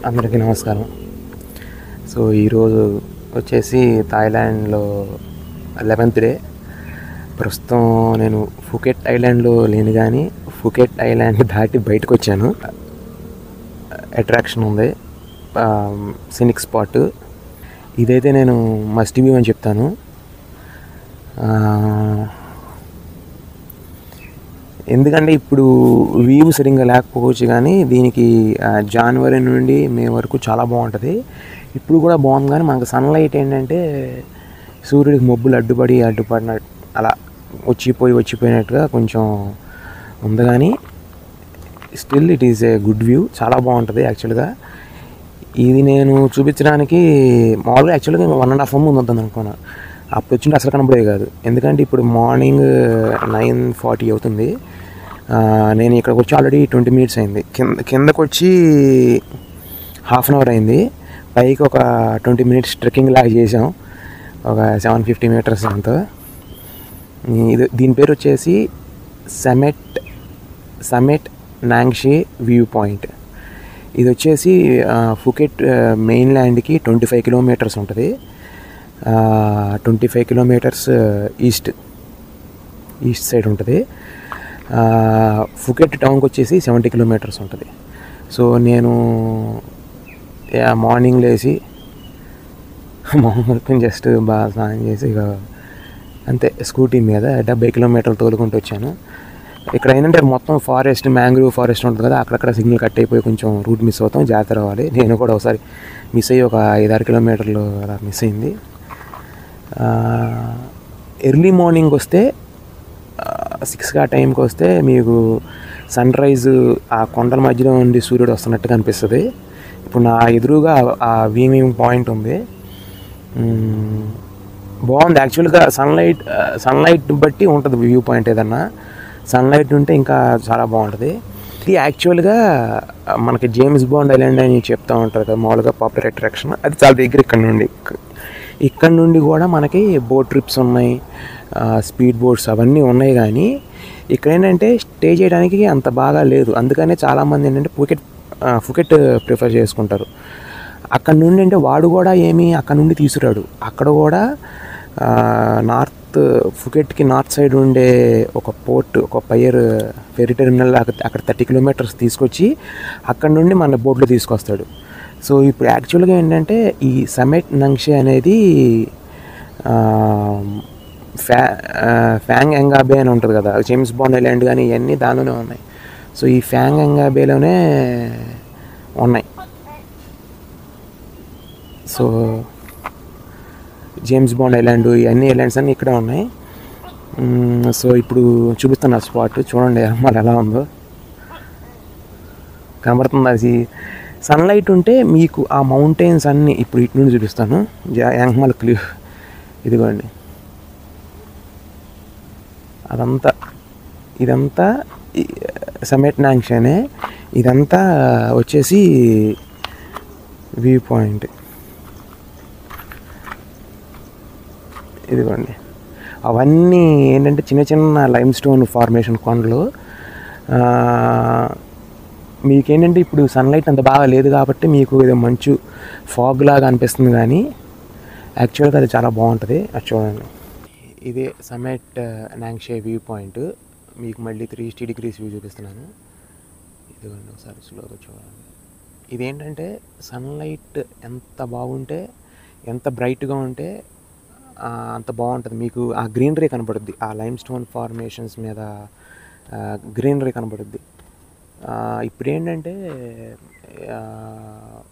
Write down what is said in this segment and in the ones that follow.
అందరికీ నమస్కారం. సో ఈరోజు వచ్చేసి థాయిలాండ్లో 11th డే. ప్రస్తుతం నేను ఫుకెట్ ఐలాండ్లో లేను, కానీ ఫుకెట్ ఐలాండ్ దాటి బయటకు వచ్చాను. అట్రాక్షన్ ఉంది, సినిక్ స్పాట్. ఇదైతే నేను మస్ట్ వ్యూ అని చెప్తాను. ఎందుకంటే ఇప్పుడు వ్యూ సరిగ్గా లేకపోవచ్చు, కానీ దీనికి జనవరి నుండి మే వరకు చాలా బాగుంటుంది. ఇప్పుడు కూడా బాగుంది, కానీ మనకు సన్లైట్ ఏంటంటే సూర్యుడికి మబ్బులు అడ్డుపడిన అలా వచ్చిపోయినట్టుగా కొంచెం ఉంది, కానీ still it is a good view. చాలా బాగుంటుంది యాక్చువల్గా. ఇది నేను చూపించడానికి మామూలుగా యాక్చువల్గా 1.5 ముందు వద్దాం అనుకున్నాను. అప్పుడు వచ్చింటే అసలు కనబడేది కాదు, ఎందుకంటే ఇప్పుడు మార్నింగ్ 9:40 అవుతుంది. నేను ఇక్కడికి వచ్చి ఆల్రెడీ 20 minutes అయింది. కిందకు వచ్చి ½ an hour అయింది. పైకి ఒక 20 minutes ట్రెక్కింగ్ లాగా చేసాం, ఒక 750 meters అంతా. దీని పేరు వచ్చేసి సమెట్ నాంగ్షే వ్యూ పాయింట్. ఇది వచ్చేసి ఫుకెట్ మెయిన్ ల్యాండ్కి 25 kilometers ఉంటుంది. 25 kilometers ఈస్ట్ సైడ్ ఉంటుంది. ఫుకెట్ టౌన్కి వచ్చేసి 70 kilometers ఉంటుంది. సో నేను మార్నింగ్ లేచి జస్ట్ బాగా స్నానం చేసి ఇక అంతే స్కూటీ మీద 70 kilometers తోలుకుంటూ వచ్చాను. ఇక్కడ ఏంటంటే మొత్తం ఫారెస్ట్, మ్యాంగ్రూవ్ ఫారెస్ట్ ఉంటుంది కదా, అక్కడక్కడ సిగ్నల్ కట్ అయిపోయి కొంచెం రూట్ మిస్ అవుతాం, జాగ్రత్త రావాలి. నేను కూడా ఒకసారి మిస్ అయ్యి ఒక 5-6 kilometers అలా మిస్ అయింది. ఎర్లీ మార్నింగ్ వస్తే 6 ఆ టైంకి వస్తే మీకు సన్ రైజ్ ఆ కొండల మధ్యలో ఉండి సూర్యుడు వస్తున్నట్టుగా అనిపిస్తుంది. ఇప్పుడు నా ఎదురుగా ఆ వ్యూయింగ్ పాయింట్ ఉంది, బాగుంది యాక్చువల్గా. సన్లైట్ బట్టి ఉంటుంది వ్యూ పాయింట్. ఏదన్నా సన్లైట్ ఉంటే ఇంకా చాలా బాగుంటుంది. ఇది యాక్చువల్గా మనకి జేమ్స్ బాండ్ ఐలాండ్ అని చెప్తూ ఉంటారు కదా, మామూలుగా పాపులర్ అట్రాక్షన్. అది చాలా దగ్గర ఇక్కడ నుండి కూడా మనకి బోట్ ట్రిప్స్ ఉన్నాయి, స్పీడ్ బోట్స్ అవన్నీ ఉన్నాయి, కానీ ఇక్కడ ఏంటంటే స్టే చేయడానికి అంత బాగా లేదు. అందుకనే చాలామంది ఏంటంటే ఫుకెట్ ప్రిఫర్ చేసుకుంటారు. అక్కడ నుండి అంటే వాడు కూడా అక్కడ నుండి తీసుకురాడు. అక్కడ కూడా ఫుకెట్కి నార్త్ సైడ్ ఉండే ఒక పోర్ట్, ఒక ఫెరీ టెర్మినల్ అక్కడ 30 kilometers తీసుకొచ్చి అక్కడ నుండి మన బోట్లో తీసుకొస్తాడు. సో ఇప్పుడు యాక్చువల్గా ఏంటంటే ఈ సమెట్ నాంగ్షే అనేది ఫ్యాంగ్ ఎంగాబే అని ఉంటుంది కదా, జేమ్స్ బాండ్ ఐలాండ్ కానీ ఇవన్నీ దానిలోనే ఉన్నాయి. సో ఈ ఫ్యాంగ్ ఎంగాబేలోనే ఉన్నాయి. సో జేమ్స్ బాండ్ ఐలాండ్, ఇవన్నీ ఐలాండ్స్ అన్నీ ఇక్కడే ఉన్నాయి. సో ఇప్పుడు చూపిస్తాను ఆ స్పాట్, చూడండి మరి ఎలా ఉందో. కనబడుతుంది అది సన్లైట్ ఉంటే మీకు ఆ మౌంటైన్స్ అన్నీ. ఇప్పుడు ఇటు నుండి చూపిస్తాను, యాంగ్మల్ క్లిఫ్. ఇదిగోండి, ఇదంతా సమెట్ నాంగ్షేనే. ఇదంతా వచ్చేసి వ్యూ పాయింట్. ఇదిగోండి, అవన్నీ ఏంటంటే చిన్న చిన్న లైమ్ స్టోన్ ఫార్మేషన్ కొండలు. మీకేంటంటే ఇప్పుడు సన్లైట్ అంత బాగా లేదు కాబట్టి మీకు ఇది మంచు ఫాగ్ లాగా అనిపిస్తుంది, కానీ యాక్చువల్గా అది చాలా బాగుంటుంది. అది చూడండి, ఇదే సమెట్ నాంగ్షే వ్యూ పాయింట్. మీకు మళ్ళీ 360 degrees వ్యూ చూపిస్తున్నాను. ఇదిగోండి, ఒకసారి స్లోగా చూడండి. ఇదేంటంటే సన్లైట్ ఎంత బాగుంటే, ఎంత బ్రైట్గా ఉంటే అంత బాగుంటుంది. మీకు ఆ గ్రీనరీ కనబడుద్ది, ఆ లైమ్ స్టోన్ ఫార్మేషన్స్ మీద గ్రీనరీ కనబడుద్ది. ఇప్పుడు ఏంటంటే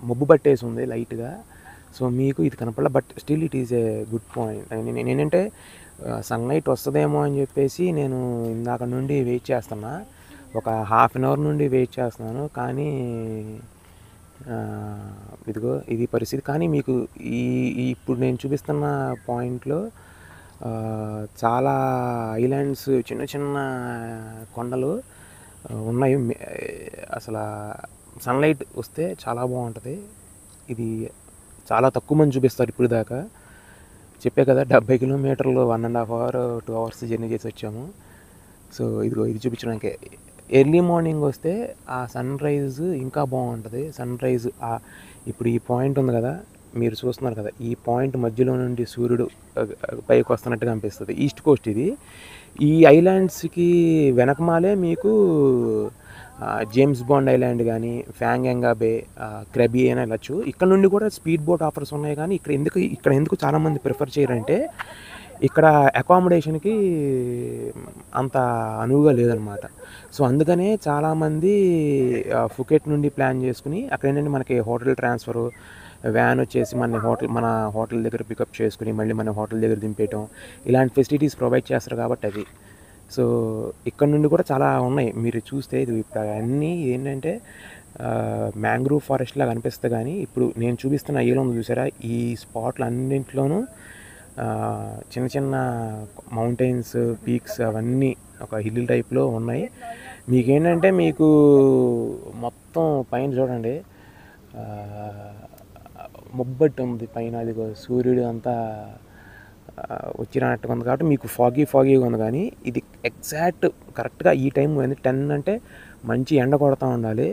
మబ్బు పట్టేసి ఉంది లైట్గా, సో మీకు ఇది కనపడలే. But still it is a good point. నేనేంటంటే సన్లైట్ వస్తుందేమో అని చెప్పేసి నేను ఇందాక నుండి వెయిట్ చేస్తున్నా, ఒక ½ an hour నుండి వెయిట్ చేస్తున్నాను, కానీ ఇదిగో ఇది పరిస్థితి. కానీ మీకు ఇప్పుడు నేను చూపిస్తున్న పాయింట్లో చాలా ఐలాండ్స్, చిన్న చిన్న కొండలు ఉన్నాయి. అసలు సన్లైట్ వస్తే చాలా బాగుంటుంది. ఇది చాలా తక్కువ మంది చూపిస్తారు ఇప్పుడు దాకా. చెప్పే కదా 70 kilometers 1.5 hour 2 hours జర్నీ చేసి వచ్చాము. సో ఇదిగో ఇది చూపించడానికి ఎర్లీ మార్నింగ్ వస్తే ఆ సన్ రైజ్ ఇంకా బాగుంటుంది. సన్ రైజ్ ఇప్పుడు ఈ పాయింట్ ఉంది కదా, మీరు చూస్తున్నారు కదా, ఈ పాయింట్ మధ్యలో నుండి సూర్యుడు పైకి వస్తున్నట్టుగా అనిపిస్తుంది. ఈస్ట్ కోస్ట్ ఇది. ఈ ఐలాండ్స్కి వెనకమాలే మీకు జేమ్స్ బాండ్ ఐలాండ్ కానీ, ఫ్యాంగంగా బే, క్రెబీ అయినా వెళ్ళచ్చు. ఇక్కడ నుండి కూడా స్పీడ్ బోట్ ఆఫర్స్ ఉన్నాయి. కానీ ఇక్కడ ఎందుకు చాలామంది ప్రిఫర్ చేయరంటే ఇక్కడ అకామిడేషన్కి అంత అనువుగా లేదనమాట. సో అందుకనే చాలామంది ఫుకెట్ నుండి ప్లాన్ చేసుకుని అక్కడ ఏంటంటే మనకి హోటల్ ట్రాన్స్ఫరు, వ్యాన్ వచ్చేసి మన హోటల్ దగ్గర పికప్ చేసుకుని మళ్ళీ మన హోటల్ దగ్గర దింపేయటం, ఇలాంటి ఫెసిలిటీస్ ప్రొవైడ్ చేస్తారు కాబట్టి అది. సో ఇక్కడ నుండి కూడా చాలా ఉన్నాయి. మీరు చూస్తే ఇది ఇప్పుడు అన్నీ ఏంటంటే మ్యాంగ్రూవ్ ఫారెస్ట్ లాగా అనిపిస్తుంది. కానీ ఇప్పుడు నేను చూపిస్తున్న ఏలో చూసారా, ఈ స్పాట్లు అన్నింటిలోనూ చిన్న చిన్న మౌంటైన్స్, పీక్స్ అవన్నీ ఒక హిల్ టైప్లో ఉన్నాయి. మీకేంటంటే మీకు మొత్తం పైన చూడండి మొబ్బట్టు ఉంది పైన, అది సూర్యుడు అంతా వచ్చినట్టుగా ఉంది కాబట్టి మీకు ఫాగీగా ఉంది. కానీ ఇది ఎగ్జాక్ట్ కరెక్ట్గా ఈ టైం 10 అంటే మంచి ఎండ కొడతా ఉండాలి.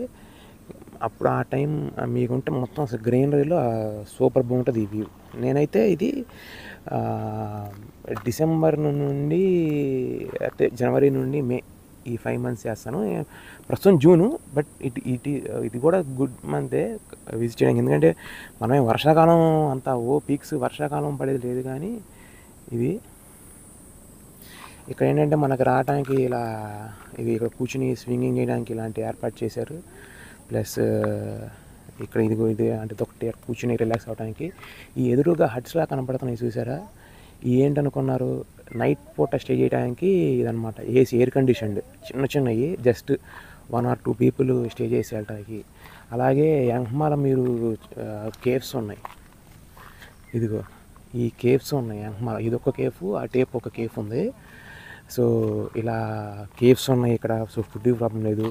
అప్పుడు ఆ టైం మీకుంటే మొత్తం అసలు గ్రీనరీలో సూపర్ బాగుంటుంది ఈ వ్యూ. నేనైతే ఇది డిసెంబర్ నుండి అంటే జనవరి నుండి మే ఈ 5 months చేస్తాను. ప్రస్తుతం జూను, బట్ ఇది కూడా గుడ్ మంతే విజిట్ చేయడానికి. ఎందుకంటే మనం వర్షాకాలం అంతా పీక్స్ వర్షాకాలం పడేది లేదు. కానీ ఇది ఇక్కడ ఏంటంటే మనకు రావడానికి ఇలా ఇక్కడ కూర్చుని స్వింగింగ్ చేయడానికి ఇలాంటి ఏర్పాటు చేశారు. ప్లస్ ఇక్కడ ఇది అంటే ఒకటి కూర్చుని రిలాక్స్ అవ్వడానికి. ఈ ఎదురుగా హట్స్లా కనపడుతున్నాయి చూసారా, ఏంటనుకున్నారు, నైట్ పూట స్టే చేయడానికి ఇదనమాట. ఏసీ ఎయిర్ కండిషన్డ్ చిన్నవి, జస్ట్ 1 or 2 people స్టే చేసి వెళ్ళటానికి. అలాగే యంగ్మాల మీరు కేవ్స్ ఉన్నాయి, ఇదిగో ఈ కేవ్స్ ఉన్నాయి యంగ్మాల. ఇదొక కేఫ్, ఆ టేప్ ఒక కేఫ్ ఉంది. సో ఇలా కేవ్స్ ఉన్నాయి ఇక్కడ. సో ఫుడ్ ప్రాబ్లం లేదు.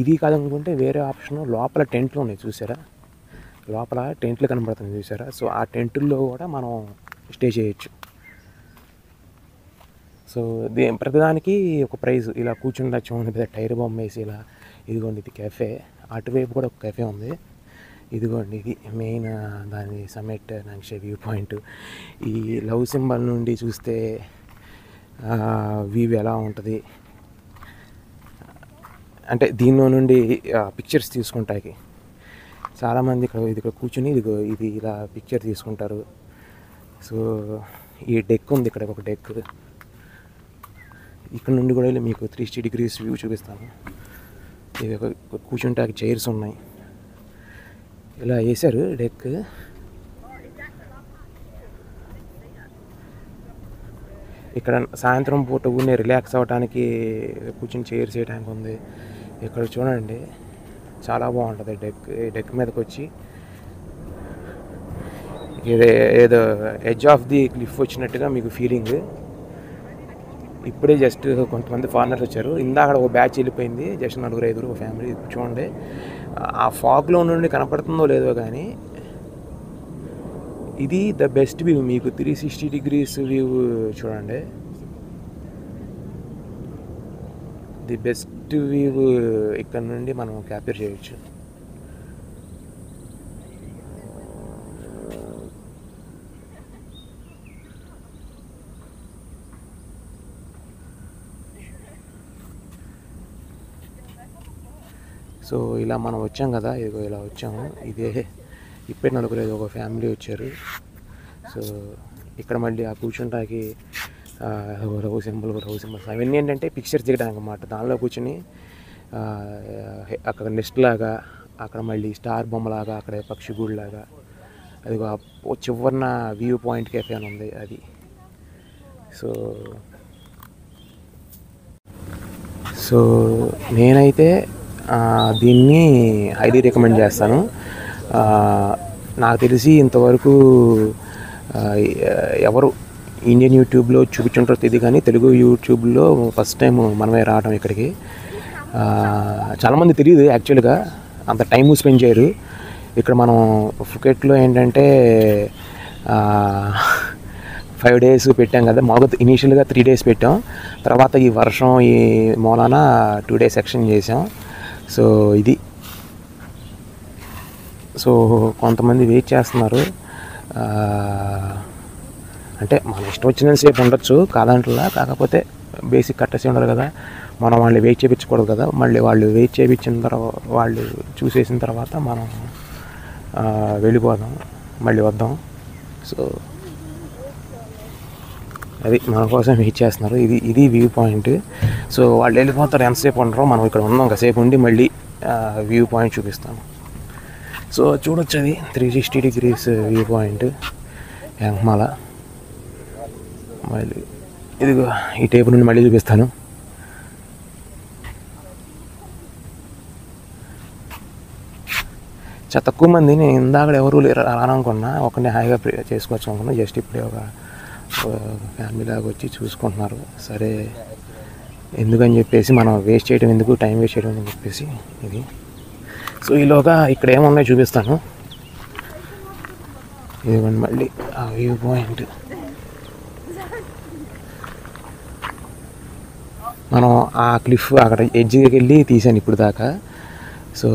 ఇది కాదనుకుంటే వేరే ఆప్షన్ లోపల టెంట్లు ఉన్నాయి చూసారా, లోపల టెంట్లు కనబడుతుంది చూసారా. సో ఆ టెంట్లో కూడా మనం స్టే చేయొచ్చు. సో ప్రతిదానికి ఒక ప్రైజ్. ఇలా కూర్చుంటే చూడండి, పెద్ద టైర్ బొమ్మ వేసి ఇలా. ఇదిగోండి ఇది కెఫే, అటువైపు కూడా ఒక కెఫే ఉంది. ఇదిగోండి ఇది మెయిన్ దాని సమ్మిట్ నాంగ్షే వ్యూ పాయింట్. ఈ లవ్ సింబల్ నుండి చూస్తే వ్యూ ఎలా ఉంటుంది అంటే దీనిలో నుండి పిక్చర్స్ తీసుకుంటాకి చాలామంది ఇక్కడ కూర్చుని ఇది ఇలా పిక్చర్ తీసుకుంటారు. సో ఈ డెక్ ఉంది, ఇక్కడ ఒక డెక్. ఇక్కడ నుండి కూడా మీకు 360 degrees వ్యూ చూపిస్తాను. ఇది ఒక కూర్చుంటాకి చైర్స్ ఉన్నాయి, ఇలా వేశారు డెక్. ఇక్కడ సాయంత్రం పూట ఊరినే రిలాక్స్ అవ్వడానికి కూర్చుని చైర్స్ వేయడానికి ఉంది. ఇక్కడ చూడండి చాలా బాగుంటుంది డెక్ మీదకి వచ్చి. ఏదో ఎడ్జ్ ఆఫ్ ది క్లిఫ్ వచ్చినట్టుగా మీకు ఫీలింగ్. ఇప్పుడే జస్ట్ కొంతమంది ఫారినర్స్ వచ్చారు, ఇందాక ఒక బ్యాచ్ వెళ్ళిపోయింది, జస్ట్ 4-5 ఫ్యామిలీ. చూడండి ఆ ఫాగ్లో నుండి కనపడుతుందో లేదో కానీ ఇది ద బెస్ట్ వ్యూ. మీకు 360 degrees వ్యూ చూడండి, ది బెస్ట్ వ్యూ ఇక్కడ నుండి మనం క్యాప్చర్ చేయొచ్చు. సో ఇలా మనం వచ్చాం కదా, ఇదిగో ఇలా వచ్చాము. ఇదే ఇప్పుడే 4-5 ఒక ఫ్యామిలీ వచ్చారు. సో ఇక్కడ మళ్ళీ ఆ కూర్చుంటాకి రౌ సింబల్స్ అవన్నీ ఏంటంటే పిక్చర్స్ దిగడానికి అన్నమాట. దానిలో కూర్చుని అక్కడ నెస్ట్ లాగా, అక్కడ మళ్ళీ స్టార్ బొమ్మలాగా, అక్కడ పక్షి గూడులాగా, అది చివరిన వ్యూ పాయింట్ కెఫే అని ఉంది అది. సో నేనైతే దీన్ని హైలీ రికమెండ్ చేస్తాను. నాకు తెలిసి ఇంతవరకు ఎవరు ఇండియన్ యూట్యూబ్లో చూపించుంటారో తెలియదు, కానీ తెలుగు యూట్యూబ్లో ఫస్ట్ టైం మనమే రావడం ఇక్కడికి. చాలామంది తెలియదు యాక్చువల్గా, అంత టైం స్పెండ్ చేయరు. ఇక్కడ మనం ఫుకెట్లో ఏంటంటే 5 days పెట్టాం కదా, మామూలుగా ఇనీషియల్గా 3 days పెట్టాం. తర్వాత ఈ వర్షం ఈ మూలాన 2 days ఎక్స్టెండ్ చేసాం. సో ఇది. సో కొంతమంది వెయిట్ చేస్తున్నారు. అంటే మన ఇష్టం వచ్చినంత సేపు ఉండొచ్చు కాదంటలా, కాకపోతే బేసిక్ కట్టేసి ఉండరు కదా, మనం వాళ్ళు వెయిట్ చేయించకూడదు కదా. మళ్ళీ వాళ్ళు వెయిట్ చేయించిన తర్వాత వాళ్ళు చూసేసిన తర్వాత మనం వెళ్ళిపోదాం, మళ్ళీ వద్దాం. సో అది మన కోసం వెయిట్ చేస్తున్నారు. ఇది వ్యూ పాయింట్. సో వాళ్ళు వెళ్ళిపోతారు, ఎంతసేపు ఉండరు, మనం ఇక్కడ ఉన్నాం కాసేపు ఉండి మళ్ళీ వ్యూ పాయింట్ చూపిస్తాను. సో చూడొచ్చు, అది 360 degrees వ్యూ పాయింట్ యాంగ్మాల. మళ్ళీ ఇదిగో ఈ టేపు నుండి మళ్ళీ చూపిస్తాను. చాలా తక్కువ మంది, నేను ఇందాక ఎవరు లేరు రానుకున్నా, ఒకరిని హాయిగా చేసుకోవచ్చు అనుకున్నా. జస్ట్ ఇప్పుడే ఒక ఫ్యామిలీ లాగా వచ్చి చూసుకుంటున్నారు. సరే ఎందుకని చెప్పేసి మనం వేస్ట్ చేయడం ఎందుకు, టైం వేస్ట్ చేయడం అని చెప్పేసి ఇది. సో ఈలోగా ఇక్కడ ఏమున్నాయో చూపిస్తాను. ఇదిగోండి మళ్ళీ ఆ వ్యూ పాయింట్. మనం ఆ క్లిఫ్ అక్కడ ఎడ్జ్కి వెళ్ళి తీసాను ఇప్పుడు దాకా. సో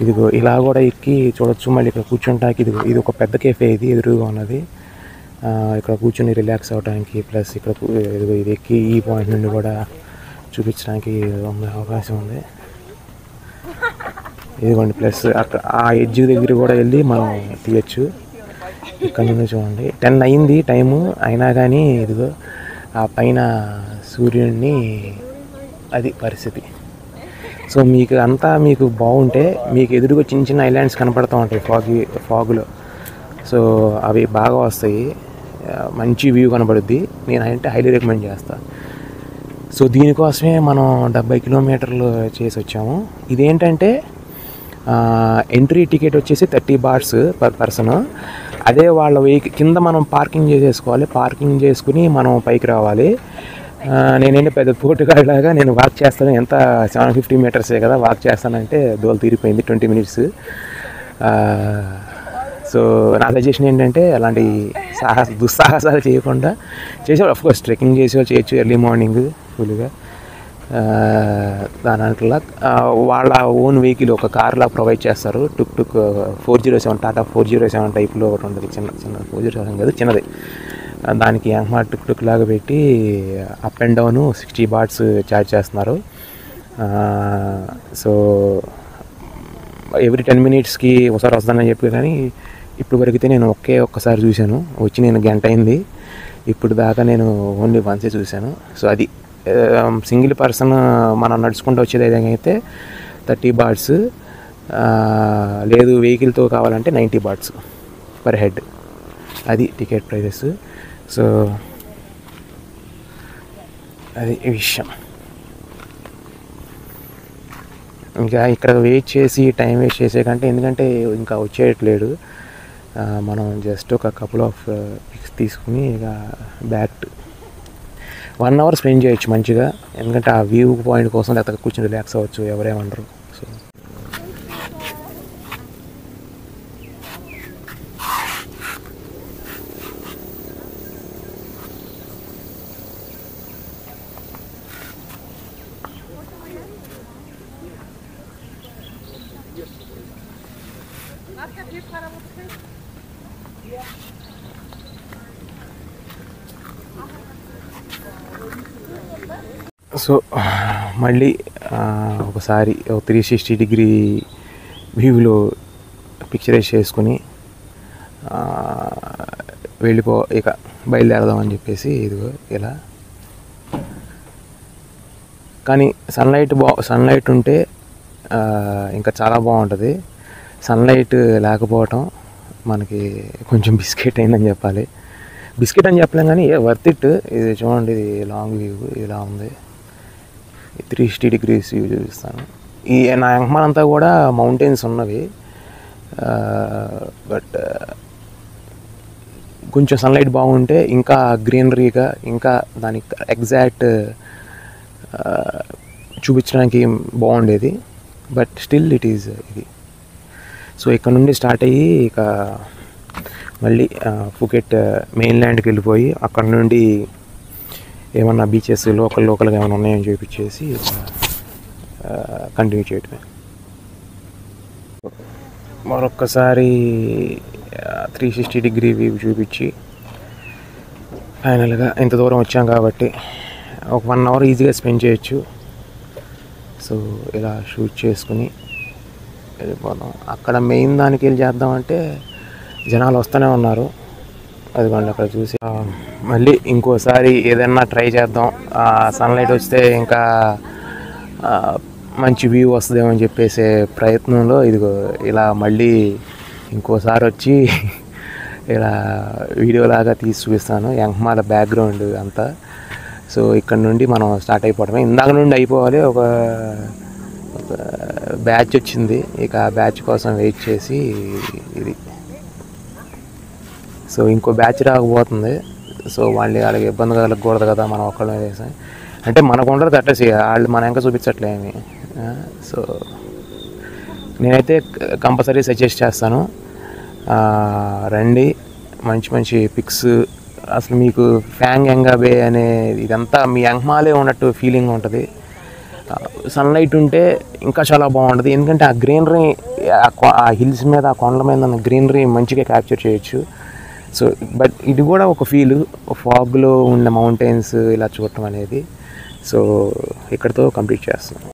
ఇదిగో ఇలా కూడా ఎక్కి చూడొచ్చు. మళ్ళీ ఇక్కడ కూర్చుంటానికి ఇది ఒక పెద్ద కేఫే, ఇది ఎదురుగా ఉన్నది. ఇక్కడ కూర్చొని రిలాక్స్ అవ్వడానికి, ప్లస్ ఇక్కడ ఇది ఎక్కి ఈ పాయింట్ నుండి కూడా చూపించడానికి అవకాశం ఉంది. ఇదిగోండి, ప్లస్ అక్కడ ఆ ఎడ్జ్ దగ్గర కూడా వెళ్ళి మనం తీయచ్చు. ఇక్కడ నుండి చూడండి 10 అయింది టైము, అయినా కానీ ఇదిగో ఆ పైన సూర్యుడిని, అది పరిస్థితి. సో మీకు అంతా మీకు బాగుంటే మీకు ఎదురుగా చిన్న చిన్న ఐలాండ్స్ కనపడుతూ ఉంటాయి ఫాగులో. సో అవి బాగా వస్తాయి, మంచి వ్యూ కనపడుద్ది. నేను అంటే హైలీ రికమెండ్ చేస్తాను. సో దీనికోసమే మనం 70 kilometers చేసి వచ్చాము. ఇదేంటంటే ఎంట్రీ టికెట్ వచ్చేసి 30 baht పర్ పర్సన్. అదే వాళ్ళ వెహికల్ కింద మనం పార్కింగ్ చేసేసుకోవాలి, పార్కింగ్ చేసుకుని మనం పైకి రావాలి. నేనేంటి పెద్ద పోటుగాడిలాగా నేను వాక్ చేస్తాను, ఎంత 750 meters కదా వాక్ చేస్తానంటే దోలు తీరిపోయింది 20 minutes. సో నా సజెషన్ ఏంటంటే అలాంటి దుస్సాహసాలు చేయకుండా చేసేవాళ్ళు, అఫ్కోర్స్ ట్రెక్కింగ్ చేసేవాళ్ళు చేయొచ్చు ఎర్లీ మార్నింగ్ ఫుల్గా. దాంట్లో వాళ్ళ ఓన్ వెహికల్ ఒక కార్లా ప్రొవైడ్ చేస్తారు. టుక్ 407 టాటా 407 టైప్లో ఒకటి ఉంటుంది, చిన్న 407 కాదు చిన్నది. దానికి యాంగ్మా టుక్ లాగా పెట్టి up and down 60 baht charge చేస్తున్నారు. సో ఎవ్రీ 10 minutesకి ఒకసారి వస్తానని చెప్పి, కానీ ఇప్పుడు వరకైతే నేను ఒక్కసారి చూశాను. వచ్చి నేను గంట అయింది, ఇప్పుడు దాకా నేను ఓన్లీ వన్సే చూశాను. సో అది సింగిల్ పర్సన్ మనం నడుచుకుంటూ వచ్చేది ఏదైనా అయితే 30 baht, లేదు వెహికల్తో కావాలంటే 90 baht పర్ హెడ్, అది టికెట్ ప్రైజెస్. సో అది విషయం. ఇంకా ఇక్కడ వెయిట్ చేసి టైం వేస్ట్ చేసే కంటే, ఎందుకంటే ఇంకా వచ్చేయట్లేడు, మనం జస్ట్ ఒక కపుల్ ఆఫ్ పిక్స్ తీసుకుని ఇక బ్యాక్ 1 hour స్పెండ్ చేయొచ్చు మంచిగా. ఎందుకంటే ఆ వ్యూ పాయింట్ కోసం లేకపోతే కూర్చొని రిలాక్స్ అవ్వచ్చు, ఎవరేమనరు. సో సో మళ్ళీ ఒకసారి 360 degree వ్యూలో పిక్చరైజ్ చేసుకుని ఇక బయలుదేరదామని చెప్పేసి ఇదిగో ఇలా. కానీ సన్లైట్ ఉంటే ఇంకా చాలా బాగుంటుంది. సన్లైట్ లేకపోవటం మనకి కొంచెం బిస్కెట్ అయిందని చెప్పాలి. బిస్కెట్ అని చెప్పలేం కానీ వర్త్ ఇట్. ఇది చూడండి, ఇది లాంగ్ వ్యూ ఇలా ఉంది. 360 degrees వ్యూ చూపిస్తాను. ఈ నా యాంగ్మాన్ అంతా కూడా మౌంటైన్స్ ఉన్నవి, బట్ కొంచెం సన్లైట్ బాగుంటే ఇంకా గ్రీనరీగా, ఇంకా దానికి ఎగ్జాక్ట్ చూపించడానికి బాగుండేది. బట్ స్టిల్ ఇట్ ఈజ్ ఇది. సో ఇక్కడ నుండి స్టార్ట్ అయ్యి ఇక మళ్ళీ ఫుకెట్ మెయిన్ ల్యాండ్కి వెళ్ళిపోయి అక్కడ నుండి ఏమన్నా బీచెస్ లోకల్గా ఏమైనా ఉన్నాయని చూపించేసి కంటిన్యూ చేయటమే. మరొక్కసారి 360 డిగ్రీ వ్యూ చూపించి ఫైనల్గా ఇంత దూరం వచ్చాం కాబట్టి ఒక 1 అవర్ ఈజీగా స్పెండ్ చేయొచ్చు. సో ఇలా షూట్ చేసుకుని వెళ్ళిపోదాం. అక్కడ మెయిన్ దానికి వెళ్ళి చేద్దామంటే జనాలు వస్తూనే ఉన్నారు. అదిగోండి అక్కడ చూసి మళ్ళీ ఇంకోసారి ఏదైనా ట్రై చేద్దాం. సన్లైట్ వస్తే ఇంకా మంచి వ్యూ వస్తుందేమో అని చెప్పేసే ప్రయత్నంలో ఇదిగో ఇలా మళ్ళీ ఇంకోసారి వచ్చి ఇలా వీడియోలాగా తీసి చూపిస్తాను. యంగ్మాల బ్యాక్గ్రౌండ్ అంతా. సో ఇక్కడ నుండి మనం స్టార్ట్ అయిపోవడమే. ఇందాక నుండి అయిపోవాలి. ఒక బ్యాచ్ వచ్చింది. ఇక ఆ బ్యాచ్ కోసం వెయిట్ చేసి ఇది. సో ఇంకో బ్యాచ్ రాకపోతుంది. సో వాళ్ళకి ఇబ్బంది కలగకూడదు కదా మనం ఒక్కళ్ళే వేసాం అంటే మనకు ఉండదు అట్టేసి వాళ్ళు మన ఇంకా చూపించట్లేమి. సో నేనైతే కంపల్సరీ సజెస్ట్ చేస్తాను, రండి. మంచి పిక్స్. అసలు మీకు ఫ్యాంగ్యాంగా బే అనే ఇదంతా మీ యంగ్మాలే ఉన్నట్టు ఫీలింగ్ ఉంటుంది. సన్లైట్ ఉంటే ఇంకా చాలా బాగుంటుంది. ఎందుకంటే ఆ గ్రీనరీ, ఆ హిల్స్ మీద, ఆ కొండల మీద ఉన్న గ్రీనరీ మంచిగా క్యాప్చర్ చేయొచ్చు. సో బట్ ఇది కూడా ఒక ఫీల్, ఫాగ్లో ఉన్న మౌంటైన్స్ ఇలా చూడటం అనేది. సో ఇక్కడితో కంప్లీట్ చేస్తున్నాం.